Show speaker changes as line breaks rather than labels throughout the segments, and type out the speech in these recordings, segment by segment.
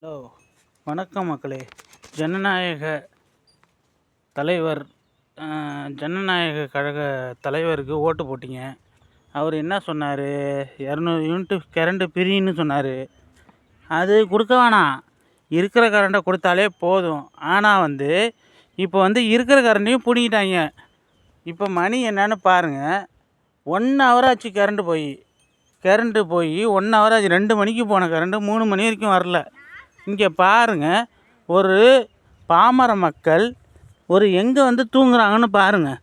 Hello, வணக்கம் மக்களே. ஜனநாயக தலைவர் ஜனநாயக கழக தலைவருக்கு ஓட்டு போட்டிங்க. அவர் என்ன சொன்னார்? 200 யூனிட்டு கரண்ட்டு ஃப்ரீன்னு சொன்னார். அது கொடுக்க வேணாம், இருக்கிற கரண்ட்டை கொடுத்தாலே போதும். ஆனால் இப்போ இருக்கிற கரண்ட்டையும் பிடிங்கிட்டாங்க. இப்போ மணி என்னன்னு பாருங்கள். 1 ஹவர் ஆச்சு கரண்ட்டு போய் 1 ஹவர் ஆச்சு. 2 மணிக்கு போன கரண்ட்டு 3 மணி வரைக்கும் வரல. இங்கே பாருங்கள், ஒரு பாமர மக்கள் எங்கே தூங்குறாங்கன்னு பாருங்கள்.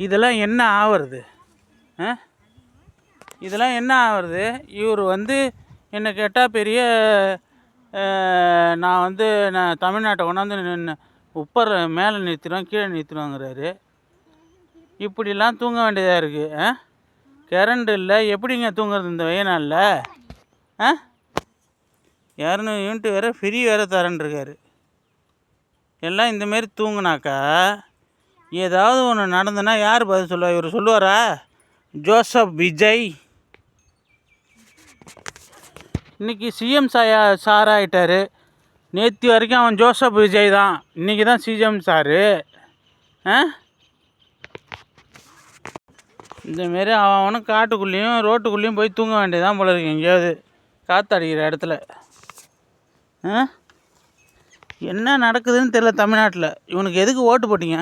இதெல்லாம் என்ன ஆவறது? இதெல்லாம் என்ன ஆவறது? இவர் என்னை கேட்டால் பெரிய நான் நான் தமிழ்நாட்டை கொண்டாந்து உப்பர் மேலே நிறுத்திடுவேன், கீழே நிறுத்திடுவாங்கிறாரு. இப்படிலாம் தூங்க வேண்டியதாக இருக்குது. கரண்ட் இல்லை, எப்படிங்க தூங்குறது இந்த வெயில் நாளில்? 200 யூனிட் வேறு ஃப்ரீ வேறு தரேன்ருக்காரு. எல்லாம் இந்தமாரி தூங்குனாக்கா ஏதாவது ஒன்று நடந்துன்னா யார் பதில் சொல்லுவா? இவர் சொல்லுவாரா? ஜோசப் விஜய் இன்றைக்கி சிஎம் சார் ஆகிட்டார். நேற்று வரைக்கும் அவன் ஜோசப் விஜய் தான், இன்றைக்கி தான் சிஎம் சாரு. இந்தமாரி அவனும் காட்டுக்குள்ளேயும் ரோட்டுக்குள்ளேயும் போய் தூங்க வேண்டியதான் போல இருக்கு, எங்கேயாவது காற்றடிக்கிற இடத்துல. என்ன நடக்குதுன்னு தெரியல தமிழ்நாட்டில். இவனுக்கு எதுக்கு ஓட்டு போட்டீங்க?